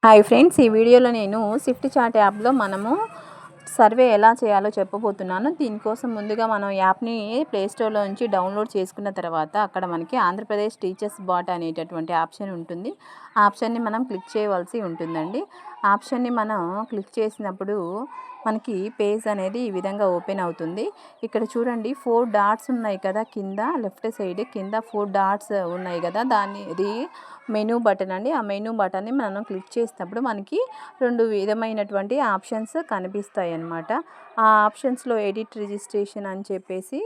Hi friends, ఈ వీడియోలో నేను స్విఫ్ట్ చాట్ యాప్లో మనము సర్వే ఎలా చేయాలో చెప్పబోతున్నాను. దీనికోసం ముందుగా మనం యాప్ని ప్లేస్టోర్లో నుంచి డౌన్లోడ్ చేసుకున్న తర్వాత అక్కడ మనకి ఆంధ్రప్రదేశ్ టీచర్స్ బాట్ అనేటటువంటి ఆప్షన్ ఉంటుంది. ఆ ఆప్షన్ని మనం క్లిక్ చేయవలసి ఉంటుందండి. ఆప్షన్ని మనం క్లిక్ చేసినప్పుడు మనకి పేజ్ అనేది ఈ విధంగా ఓపెన్ అవుతుంది. ఇక్కడ చూడండి 4 డాట్స్ ఉన్నాయి కదా, కింద లెఫ్ట్ సైడ్ కింద 4 డాట్స్ ఉన్నాయి కదా, ఇది మెనూ బటన్ అండి. ఆ మెనూ బటన్ని మనం క్లిక్ చేసినప్పుడు మనకి 2 విధమైనటువంటి ఆప్షన్స్ కనిపిస్తాయి అన్నమాట. ఆ ఆప్షన్స్లో ఎడిట్ రిజిస్ట్రేషన్ అని చెప్పేసి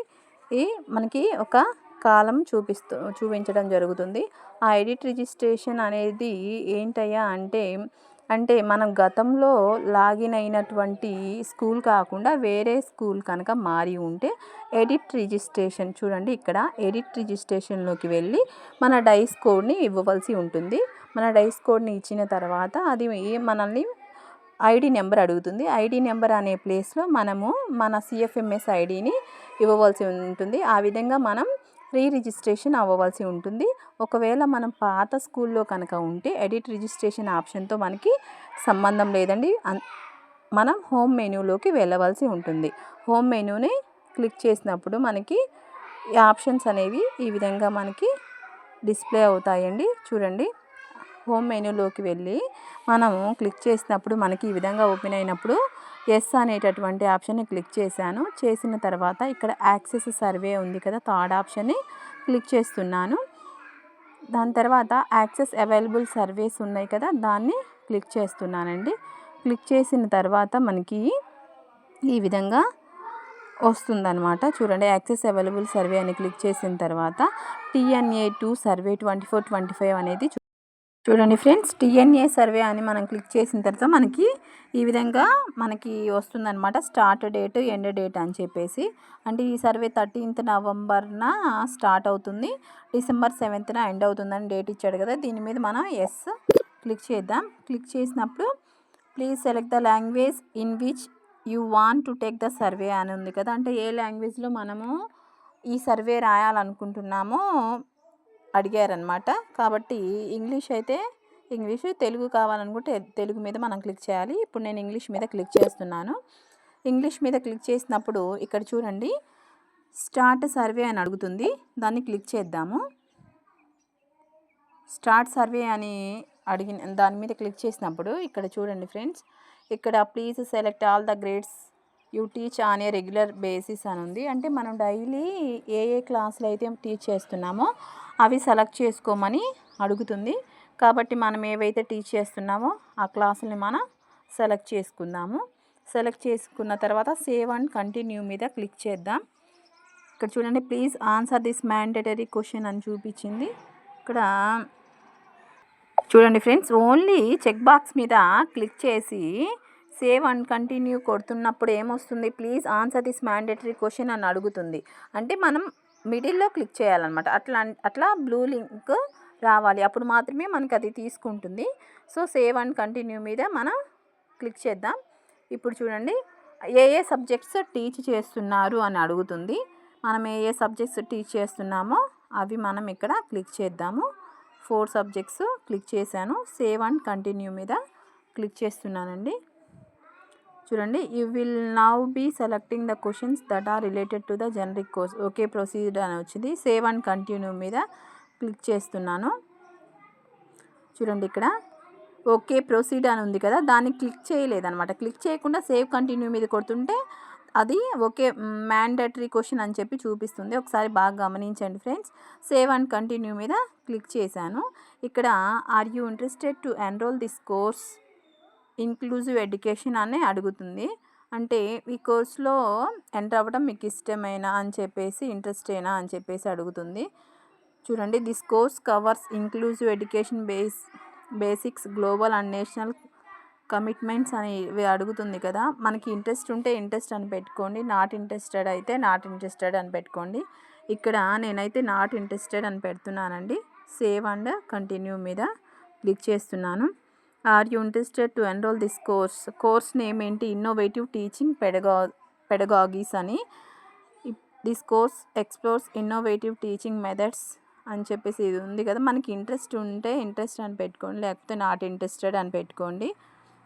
మనకి ఒక కాలం చూపించడం జరుగుతుంది. ఆ ఎడిట్ రిజిస్ట్రేషన్ అనేది ఏంటయ్యా అంటే మనం గతంలో లాగిన్ అయినటువంటి స్కూల్ కాకుండా వేరే స్కూల్ కనుక మారి ఉంటే ఎడిట్ రిజిస్ట్రేషన్ చూడండి, ఇక్కడ ఎడిట్ రిజిస్ట్రేషన్లోకి వెళ్ళి మన డైస్ కోడ్ని ఇవ్వవలసి ఉంటుంది. మన డైస్ కోడ్ని ఇచ్చిన తర్వాత అది మనల్ని ఐడి నెంబర్ అడుగుతుంది. ఐడి నెంబర్ అనే ప్లేస్లో మనము మన సిఎఫ్ఎంఎస్ ఐడిని ఇవ్వవలసి ఉంటుంది. ఆ విధంగా మనం రిజిస్ట్రేషన్ అవ్వవలసి ఉంటుంది. ఒకవేళ మనం పాత స్కూల్లో కనుక ఉంటే ఎడిట్ రిజిస్ట్రేషన్ ఆప్షన్తో మనకి సంబంధం లేదండి. మనం హోమ్ మెనూలోకి వెళ్ళవలసి ఉంటుంది. హోమ్ మెనూని క్లిక్ చేసినప్పుడు మనకి ఈ ఆప్షన్స్ అనేవి ఈ విధంగా మనకి డిస్ప్లే అవుతాయండి. చూడండి, హోమ్ మెనూలోకి వెళ్ళి మనము క్లిక్ చేసినప్పుడు మనకి ఈ విధంగా ఓపెన్ అయినప్పుడు ఎస్ అనేటటువంటి ఆప్షన్ని క్లిక్ చేశాను. చేసిన తర్వాత ఇక్కడ యాక్సెస్ సర్వే ఉంది కదా, థర్డ్ ఆప్షన్ని క్లిక్ చేస్తున్నాను. దాని తర్వాత యాక్సెస్ అవైలబుల్ సర్వేస్ ఉన్నాయి కదా, దాన్ని క్లిక్ చేస్తున్నానండి. క్లిక్ చేసిన తర్వాత మనకి ఈ విధంగా వస్తుందన్నమాట. చూడండి, యాక్సెస్ అవైలబుల్ సర్వే అని క్లిక్ చేసిన తర్వాత TNA2 సర్వే 24-25 అనేది చూడండి ఫ్రెండ్స్, TNA సర్వే అని మనం క్లిక్ చేసిన తర్వాత మనకి ఈ విధంగా మనకి వస్తుందన్నమాట. స్టార్ట్ డేట్, ఎండ్ డేట్ అని చెప్పేసి. అంటే ఈ సర్వే 13th నవంబర్న స్టార్ట్ అవుతుంది, డిసెంబర్ 7th ఎండ్ అవుతుందని డేట్ ఇచ్చాడు కదా. దీని మీద మనం ఎస్ క్లిక్ చేద్దాం. క్లిక్ చేసినప్పుడు please select the language in which you want to take the survey అని ఉంది కదా. అంటే ఏ లాంగ్వేజ్లో మనము ఈ సర్వే రాయాలనుకుంటున్నామో అడిగారనమాట. కాబట్టి ఇంగ్లీష్ అయితే ఇంగ్లీషు, తెలుగు కావాలనుకుంటే తెలుగు మీద మనం క్లిక్ చేయాలి. ఇప్పుడు నేను ఇంగ్లీష్ మీద క్లిక్ చేస్తున్నాను. ఇంగ్లీష్ మీద క్లిక్ చేసినప్పుడు ఇక్కడ చూడండి, స్టార్ట్ సర్వే అని అడుగుతుంది. దాన్ని క్లిక్ చేద్దాము. స్టార్ట్ సర్వే అని దాని మీద క్లిక్ చేసినప్పుడు ఇక్కడ చూడండి ఫ్రెండ్స్, ఇక్కడ please select all the grades you teach on a regular basis అని ఉంది. అంటే మనం డైలీ ఏ క్లాసులు అయితే టీచ్ చేస్తున్నామో అవి సెలెక్ట్ చేసుకోమని అడుగుతుంది. కాబట్టి మనం ఏవైతే టీచ్ చేస్తున్నామో ఆ క్లాసుని మనం సెలెక్ట్ చేసుకుందాము. సెలెక్ట్ చేసుకున్న తర్వాత సేవ్ అండ్ కంటిన్యూ మీద క్లిక్ చేద్దాం. ఇక్కడ చూడండి, please answer this mandatory question అని చూపించింది. ఇక్కడ చూడండి ఫ్రెండ్స్, ఓన్లీ చెక్ బాక్స్ మీద క్లిక్ చేసి సేవ్ అండ్ కంటిన్యూ కొడుతున్నప్పుడు ఏమొస్తుంది, please answer this mandatory question అని అడుగుతుంది. అంటే మనం మిడిల్లో క్లిక్ చేయాలన్నమాట. అట్లా బ్లూ లింక్ రావాలి, అప్పుడు మాత్రమే మనకి అది తీసుకుంటుంది. సో సేవ్ అండ్ కంటిన్యూ మీద మనం క్లిక్ చేద్దాం. ఇప్పుడు చూడండి, ఏ సబ్జెక్ట్స్ టీచ్ చేస్తున్నారు అని అడుగుతుంది. మనం ఏ సబ్జెక్ట్స్ టీచ్ చేస్తున్నామో అవి మనం ఇక్కడ క్లిక్ చేద్దాము. 4 సబ్జెక్ట్స్ క్లిక్ చేశాను. సేవ్ అండ్ కంటిన్యూ మీద క్లిక్ చేస్తున్నానండి. చూడండి, you will now be selecting the questions that are related to the generic course. Okay proceed అని వచ్చింది. సేవ్ అండ్ కంటిన్యూ మీద క్లిక్ చేస్తున్నాను. చూడండి, ఇక్కడ ఓకే ప్రొసీడ్ అని ఉంది కదా, దాన్ని క్లిక్ చేయలేదన్నమాట. క్లిక్ చేయకుండా సేవ్ కంటిన్యూ మీద కొడుతుంటే అది ఓకే మ్యాండేటరీ క్వశ్చన్ అని చెప్పి చూపిస్తుంది. ఒకసారి బాగా గమనించండి ఫ్రెండ్స్. సేవ్ అండ్ కంటిన్యూ మీద క్లిక్ చేశాను. ఇక్కడ are you interested to enrol this course inclusive education అని అడుగుతుంది. అంటే ఈ కోర్స్లో ఎంటర్ అవ్వడం మీకు ఇష్టమేనా అని చెప్పేసి, ఇంట్రెస్టేనా అని చెప్పేసి అడుగుతుంది. చూడండి, this course covers inclusive education basics global and national commitments అని అడుగుతుంది కదా. మనకి ఇంట్రెస్ట్ ఉంటే ఇంట్రెస్ట్ అని పెట్టుకోండి, నాట్ ఇంట్రెస్టెడ్ అయితే నాట్ ఇంట్రెస్టెడ్ అని పెట్టుకోండి. ఇక్కడ నేనైతే నాట్ ఇంట్రెస్టెడ్ అని పెడుతున్నానండి. సేవ్ అండ్ కంటిన్యూ మీద క్లిక్ చేస్తున్నాను. Are you interested to enrol this course name ఏంటి, ఇన్నోవేటివ్ టీచింగ్ పెడగాగీస్ అని. This course explores innovative teaching methods అని చెప్పేసి ఇది ఉంది కదా, మనకి ఇంట్రెస్ట్ ఉంటే ఇంట్రెస్ట్ అని పెట్టుకోండి, లేకపోతే నాట్ ఇంట్రెస్టెడ్ అని పెట్టుకోండి.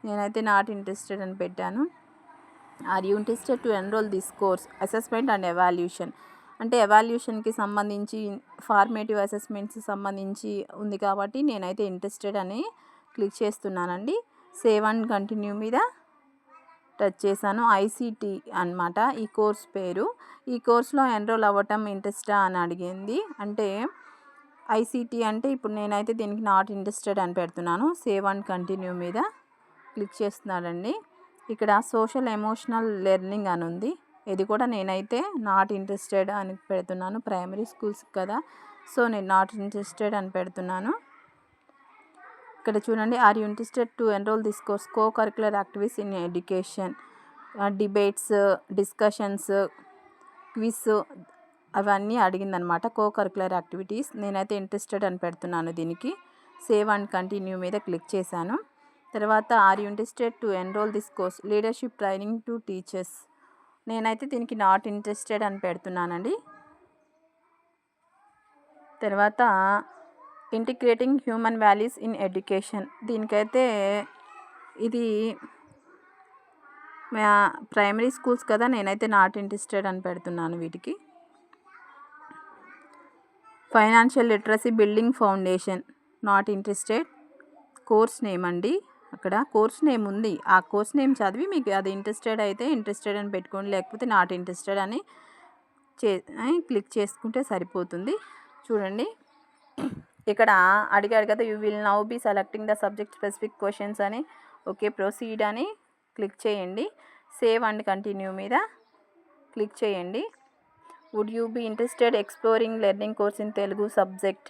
నేనైతే నాట్ ఇంట్రెస్టెడ్ అని పెట్టాను. Are you interested to enrol this course assessment and evaluation అంటే ఎవాల్యూషన్కి సంబంధించి ఫార్మేటివ్ అసెస్మెంట్స్ సంబంధించి ఉంది కాబట్టి నేనైతే ఇంట్రెస్టెడ్ అని క్లిక్ చేస్తున్నానండి. సేవ్ అండ్ కంటిన్యూ మీద టచ్ చేశాను. ఐసీటీ అన్నమాట ఈ కోర్స్ పేరు. ఈ కోర్స్లో ఎన్రోల్ అవ్వటం ఇంట్రెస్టా అని అడిగింది. అంటే ఐసీటీ అంటే ఇప్పుడు నేనైతే దీనికి నాట్ ఇంట్రెస్టెడ్ అని పెడుతున్నాను. సేవ్ అండ్ కంటిన్యూ మీద క్లిక్ చేస్తున్నానండి. ఇక్కడ సోషల్ ఎమోషనల్ లెర్నింగ్ అని ఉంది. ఇది కూడా నేనైతే నాట్ ఇంట్రెస్టెడ్ అని పెడుతున్నాను. ప్రైమరీ స్కూల్స్ కదా, సో నేను నాట్ ఇంట్రెస్టెడ్ అని పెడుతున్నాను. ఇక్కడ చూడండి, are you interested to enrol this course co curricular activities in education, debates, discussions, quiz అవన్నీ అడిగిందనమాట. కో కరిక్యులర్ యాక్టివిటీస్ నేనైతే ఇంట్రెస్టెడ్ అని పెడుతున్నాను. దీనికి సేవ్ అండ్ కంటిన్యూ మీద క్లిక్ చేశాను. తర్వాత are you interested to enrol this course leadership training to teachers నేనైతే దీనికి నాట్ ఇంట్రెస్టెడ్ అని పెడుతున్నానండి. తర్వాత integrating human values in education దీనికైతే ఇది ప్రైమరీ స్కూల్స్ కదా, నేనైతే నాట్ ఇంట్రెస్టెడ్ అని పెడుతున్నాను వీటికి. Financial literacy building foundation not interested. Course name అండి, అక్కడ కోర్స్ నేమ్ ఉంది. ఆ కోర్స్ నేమ్ చదివి మీకు అది ఇంట్రెస్టెడ్ అయితే ఇంట్రెస్టెడ్ అని పెట్టుకోండి, లేకపోతే నాట్ ఇంట్రెస్టెడ్ అని క్లిక్ చేసుకుంటే సరిపోతుంది. చూడండి, ఇక్కడ అడిగాడు కదా, you will now be selecting the subject specific questions అని. ఓకే, ప్రొసీడ్ అని క్లిక్ చేయండి. సేవ్ అండ్ కంటిన్యూ మీద క్లిక్ చేయండి. Would you be interested exploring learning course in Telugu subject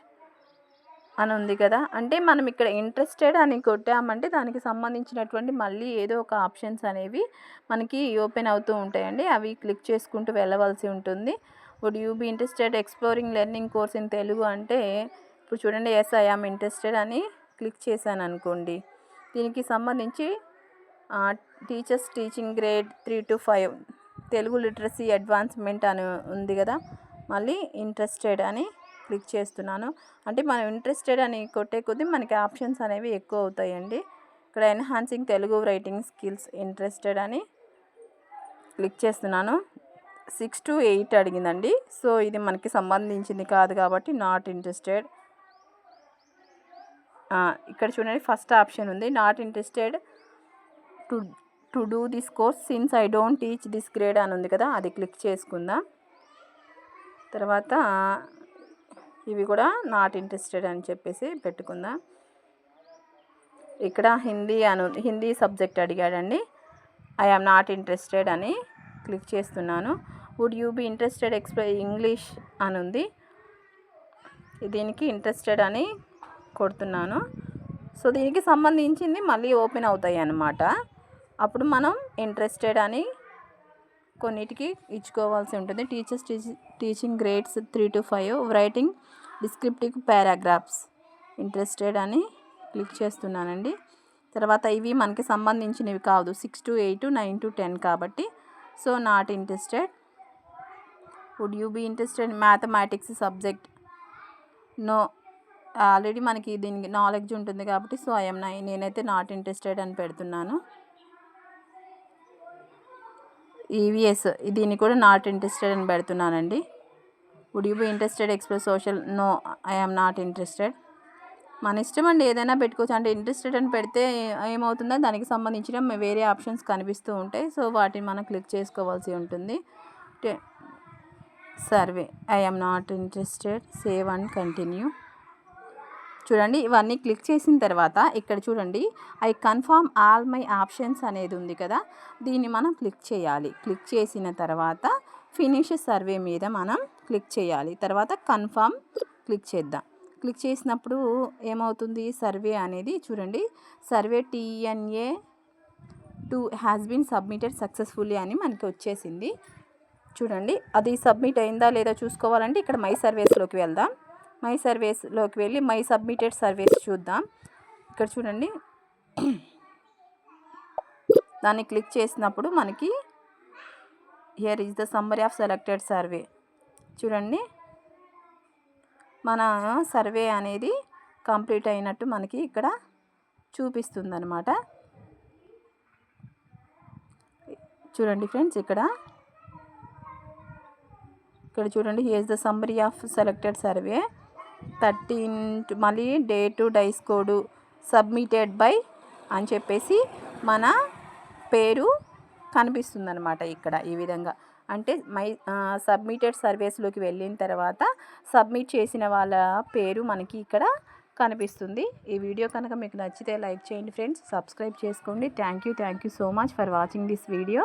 అని ఉంది కదా, అంటే మనం ఇక్కడ ఇంట్రెస్టెడ్ అని కొట్టామంటే దానికి సంబంధించినటువంటి మళ్ళీ ఏదో ఒక ఆప్షన్స్ అనేవి మనకి ఓపెన్ అవుతూ ఉంటాయండి. అవి క్లిక్ చేసుకుంటూ వెళ్ళవలసి ఉంటుంది. Would you be interested exploring learning course in Telugu అంటే ఇప్పుడు చూడండి, ఎస్ ఐ యామ్ ఇంట్రెస్టెడ్ అని క్లిక్ చేశాను అనుకోండి. దీనికి సంబంధించి teachers teaching grade 3 to 5 Telugu literacy advancement అని ఉంది కదా, మళ్ళీ ఇంట్రెస్టెడ్ అని క్లిక్ చేస్తున్నాను. అంటే మనం ఇంట్రెస్టెడ్ అని కొట్టే కొద్దీ మనకి ఆప్షన్స్ అనేవి ఎక్కువ అవుతాయండి. ఇక్కడ enhancing Telugu writing skills interested అని క్లిక్ చేస్తున్నాను. 6 to 8 అడిగిందండి, సో ఇది మనకి సంబంధించింది కాదు కాబట్టి నాట్ ఇంట్రెస్టెడ్. ఇక్కడ చూడండి, ఫస్ట్ ఆప్షన్ ఉంది not interested to do this course since I don't teach this grade అని ఉంది కదా, అది క్లిక్ చేసుకుందాం. తర్వాత ఇవి కూడా నాట్ ఇంట్రెస్టెడ్ అని చెప్పేసి పెట్టుకుందాం. ఇక్కడ హిందీ సబ్జెక్ట్ అడిగాడండి. ఐ యామ్ నాట్ ఇంట్రెస్టెడ్ అని క్లిక్ చేస్తున్నాను. Would you be interested English అని ఉంది, దీనికి ఇంట్రెస్టెడ్ అని కొడుతున్నాను. సో దీనికి సంబంధించింది మళ్ళీ ఓపెన్ అవుతాయి అన్నమాట. అప్పుడు మనం ఇంట్రెస్టెడ్ అని కొన్నిటికి ఇచ్చుకోవాల్సి ఉంటుంది. Teachers teaching grades 3 to 5 writing descriptive paragraphs interested అని క్లిక్ చేస్తున్నానండి. తర్వాత ఇవి మనకి సంబంధించినవి కాదు, 6 to 8, 9 to 10 కాబట్టి, so not interested. Would you be interested mathematics subject no, already మనకి దీనికి నాలెడ్జ్ ఉంటుంది కాబట్టి, సో నేనైతే నాట్ ఇంట్రెస్టెడ్ అని పెడుతున్నాను. ఈవీఎస్ దీన్ని కూడా నాట్ ఇంట్రెస్టెడ్ అని పెడుతున్నానండి. Would you be interested express social no, I am not interested. మన ఇష్టం అండి, ఏదైనా పెట్టుకోవచ్చు. అంటే ఇంట్రెస్టెడ్ అని పెడితే ఏమవుతుందో దానికి సంబంధించిన వేరే ఆప్షన్స్ కనిపిస్తూ ఉంటాయి, సో వాటిని మనం క్లిక్ చేసుకోవాల్సి ఉంటుంది. Survey I am not interested, save and continue. చూడండి, ఇవన్నీ క్లిక్ చేసిన తర్వాత ఇక్కడ చూడండి, I confirm all my options అనేది ఉంది కదా, దీన్ని మనం క్లిక్ చేయాలి. క్లిక్ చేసిన తర్వాత ఫినిష్ సర్వే మీద మనం క్లిక్ చేయాలి. తర్వాత కన్ఫర్మ్ క్లిక్ చేద్దాం. క్లిక్ చేసినప్పుడు ఏమవుతుంది, సర్వే అనేది చూడండి, survey TNA 2 has been submitted successfully అని మనకి వచ్చేసింది. చూడండి, అది సబ్మిట్ అయిందా లేదా చూసుకోవాలంటే ఇక్కడ మై సర్వేస్లోకి వెళ్దాం. మై సర్వేస్లోకి వెళ్ళి మై సబ్మిటెడ్ సర్వేస్ చూద్దాం. ఇక్కడ చూడండి, దాన్ని క్లిక్ చేసినప్పుడు మనకి here is the summary of selected survey. చూడండి, మన సర్వే అనేది కంప్లీట్ అయినట్టు మనకి ఇక్కడ చూపిస్తుందన్నమాట. చూడండి ఫ్రెండ్స్, ఇక్కడ చూడండి, here's the summary of selected survey 13 మళ్ళీ date DISE code submitted by అని చెప్పేసి మన పేరు కనిపిస్తుందన్నమాట. ఇక్కడ ఈ విధంగా అంటే సబ్మిటెడ్ సర్వేస్లోకి వెళ్ళిన తర్వాత సబ్మిట్ చేసిన వాళ్ళ పేరు మనకి ఇక్కడ కనిపిస్తుంది. ఈ వీడియో కనుక మీకు నచ్చితే లైక్ చేయండి ఫ్రెండ్స్, సబ్స్క్రైబ్ చేసుకోండి. Thank you so much for watching this video.